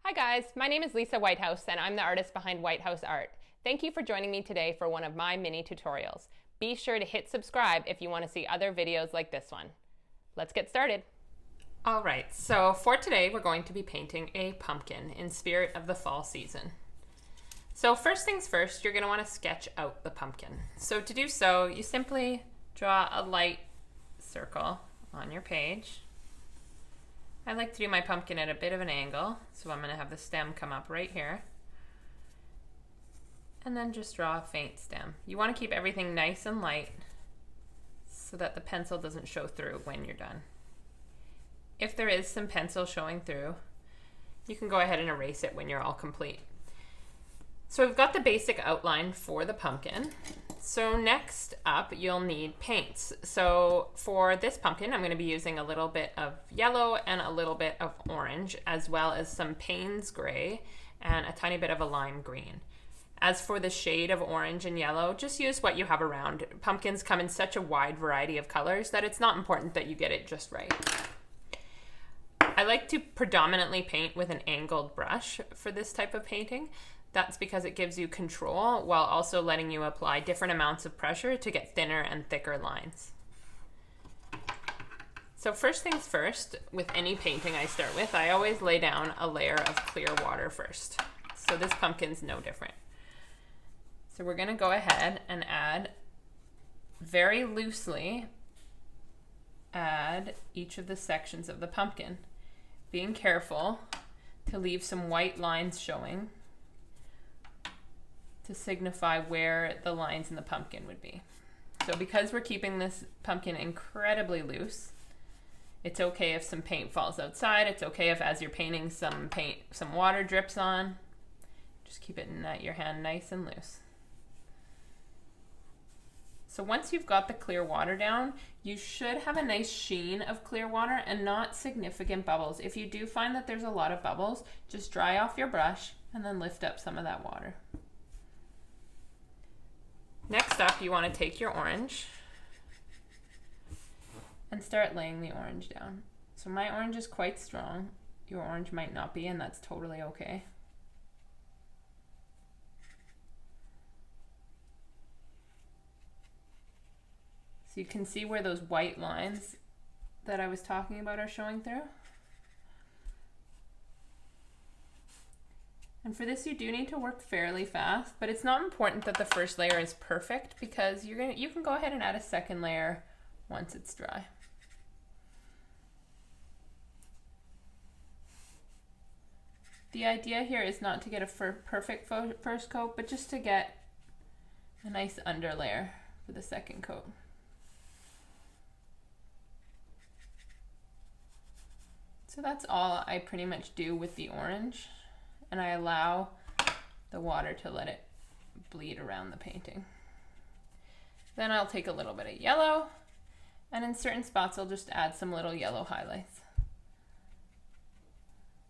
Hi guys, my name is Lisa Whitehouse and I'm the artist behind Whitehouse Art. Thank you for joining me today for one of my mini tutorials. Be sure to hit subscribe if you want to see other videos like this one. Let's get started. Alright, so for today we're going to be painting a pumpkin in spirit of the fall season. So first things first, you're going to want to sketch out the pumpkin. So to do so, you simply draw a light circle on your page. I like to do my pumpkin at a bit of an angle, so I'm going to have the stem come up right here. And then just draw a faint stem. You want to keep everything nice and light so that the pencil doesn't show through when you're done. If there is some pencil showing through, you can go ahead and erase it when you're all complete. So we've got the basic outline for the pumpkin. So next up, you'll need paints. So for this pumpkin, I'm going to be using a little bit of yellow and a little bit of orange, as well as some Payne's gray and a tiny bit of a lime green. As for the shade of orange and yellow, just use what you have around. Pumpkins come in such a wide variety of colors that it's not important that you get it just right. I like to predominantly paint with an angled brush for this type of painting. That's because it gives you control while also letting you apply different amounts of pressure to get thinner and thicker lines. So first things first, with any painting I start with, I always lay down a layer of clear water first. So this pumpkin's no different. So we're gonna go ahead and very loosely add each of the sections of the pumpkin, being careful to leave some white lines showing to signify where the lines in the pumpkin would be. So because we're keeping this pumpkin incredibly loose, it's okay if some paint falls outside. It's okay if as you're painting some water drips on. Just keep it in your hand nice and loose. So once you've got the clear water down, you should have a nice sheen of clear water and not significant bubbles. If you do find that there's a lot of bubbles, just dry off your brush and then lift up some of that water. Next up, you want to take your orange and start laying the orange down. So my orange is quite strong. Your orange might not be, and that's totally okay. So you can see where those white lines that I was talking about are showing through. And for this, you do need to work fairly fast, but it's not important that the first layer is perfect because you can go ahead and add a second layer once it's dry. The idea here is not to get a perfect first coat, but just to get a nice under layer for the second coat. So that's all I pretty much do with the orange. And I allow the water to let it bleed around the painting. Then I'll take a little bit of yellow, and in certain spots I'll just add some little yellow highlights.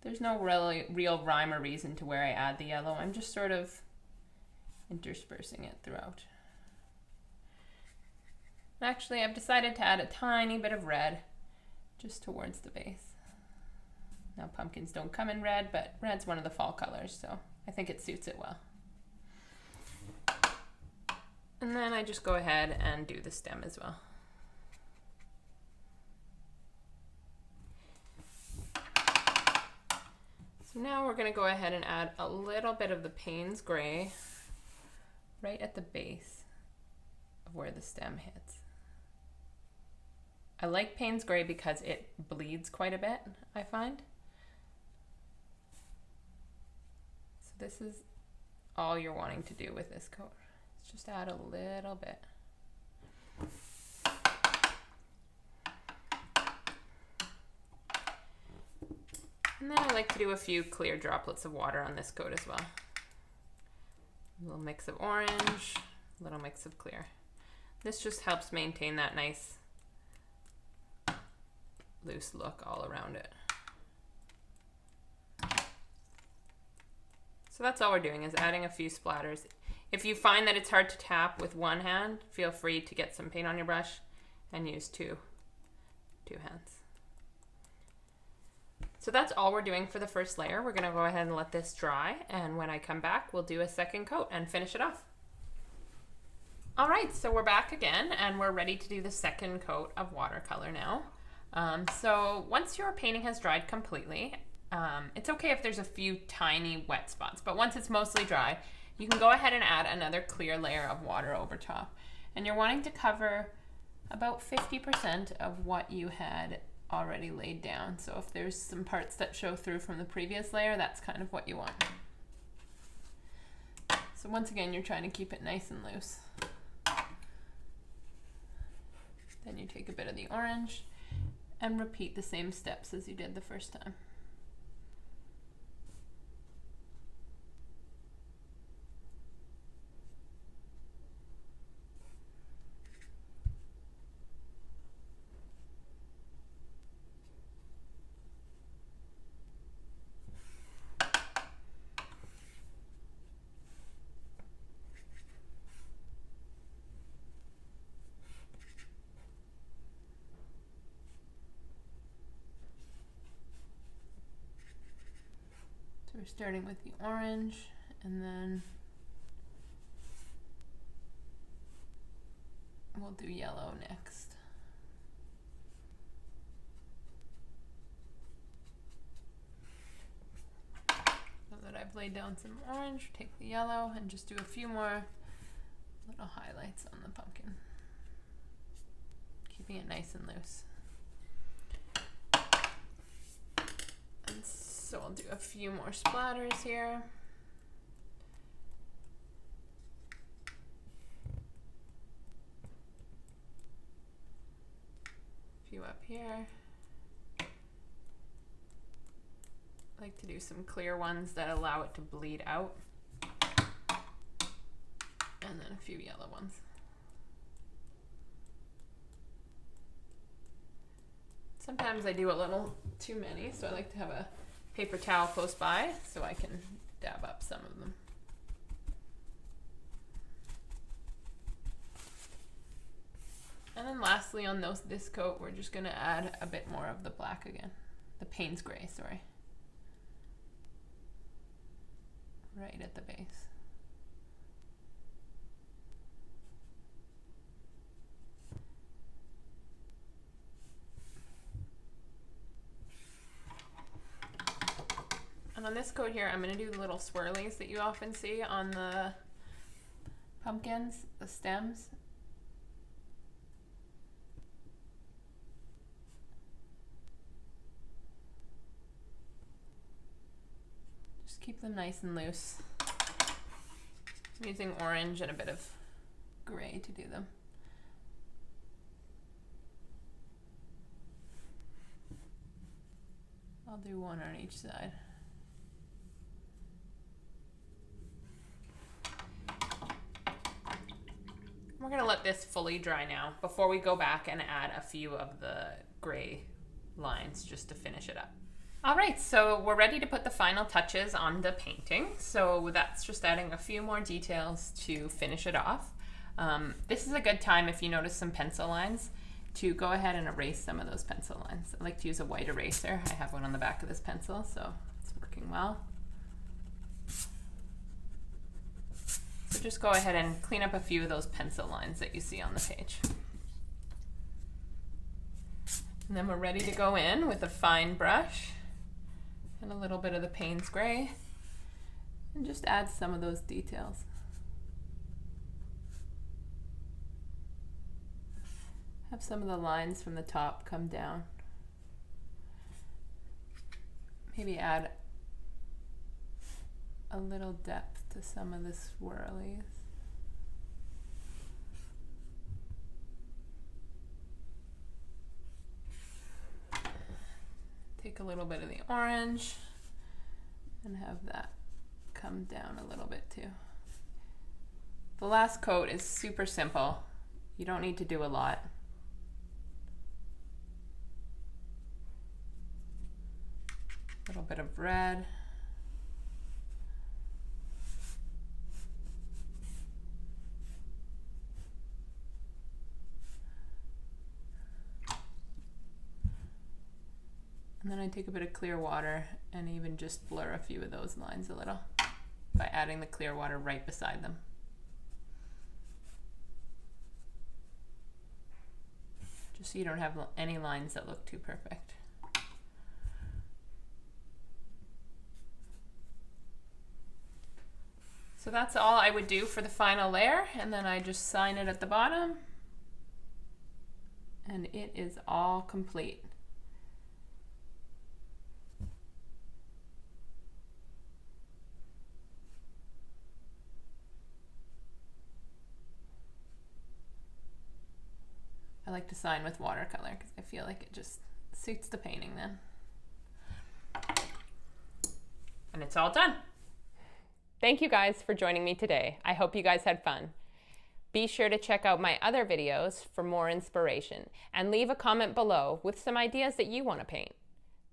There's no real rhyme or reason to where I add the yellow. I'm just sort of interspersing it throughout. Actually, I've decided to add a tiny bit of red just towards the base. Now pumpkins don't come in red, but red's one of the fall colors, so I think it suits it well. And then I just go ahead and do the stem as well. So now we're going to go ahead and add a little bit of the Payne's gray right at the base of where the stem hits. I like Payne's gray because it bleeds quite a bit, I find. This is all you're wanting to do with this coat. Just add a little bit. And then I like to do a few clear droplets of water on this coat as well. A little mix of orange, a little mix of clear. This just helps maintain that nice loose look all around it. So that's all we're doing, is adding a few splatters. If you find that it's hard to tap with one hand, feel free to get some paint on your brush and use two hands. So that's all we're doing for the first layer. We're gonna go ahead and let this dry, and when I come back, we'll do a second coat and finish it off. All right, so we're back again, and we're ready to do the second coat of watercolor now. So once your painting has dried completely, it's okay if there's a few tiny wet spots, but once it's mostly dry, you can go ahead and add another clear layer of water over top. And you're wanting to cover about 50% of what you had already laid down. So if there's some parts that show through from the previous layer, that's kind of what you want. So once again, you're trying to keep it nice and loose. Then you take a bit of the orange and repeat the same steps as you did the first time. So we're starting with the orange, and then we'll do yellow next. Now that I've laid down some orange, take the yellow and just do a few more little highlights on the pumpkin, keeping it nice and loose. And so I'll do a few more splatters here. A few up here. I like to do some clear ones that allow it to bleed out. And then a few yellow ones. Sometimes I do a little too many, so I like to have a paper towel close by so I can dab up some of them. And then lastly on this coat, we're just going to add a bit more of the black again. The Payne's gray, sorry. Right at the base. And on this coat here, I'm going to do the little swirlies that you often see on the pumpkins, the stems. Just keep them nice and loose. I'm using orange and a bit of gray to do them. I'll do one on each side. We're going to let this fully dry now before we go back and add a few of the gray lines just to finish it up. All right, so we're ready to put the final touches on the painting. So that's just adding a few more details to finish it off. This is a good time, if you notice some pencil lines, to go ahead and erase some of those pencil lines. I like to use a white eraser. I have one on the back of this pencil, so it's working well. So just go ahead and clean up a few of those pencil lines that you see on the page. And then we're ready to go in with a fine brush and a little bit of the Payne's gray and just add some of those details. Have some of the lines from the top come down. Maybe add a little depth to some of the swirlies. Take a little bit of the orange and have that come down a little bit too. The last coat is super simple. You don't need to do a lot. A little bit of red. And then I take a bit of clear water and even just blur a few of those lines a little by adding the clear water right beside them. Just so you don't have any lines that look too perfect. So that's all I would do for the final layer, and then I just sign it at the bottom, and it is all complete. I like to sign with watercolor because I feel like it just suits the painting then. And it's all done. Thank you guys for joining me today. I hope you guys had fun. Be sure to check out my other videos for more inspiration and leave a comment below with some ideas that you want to paint.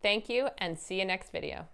Thank you and see you next video.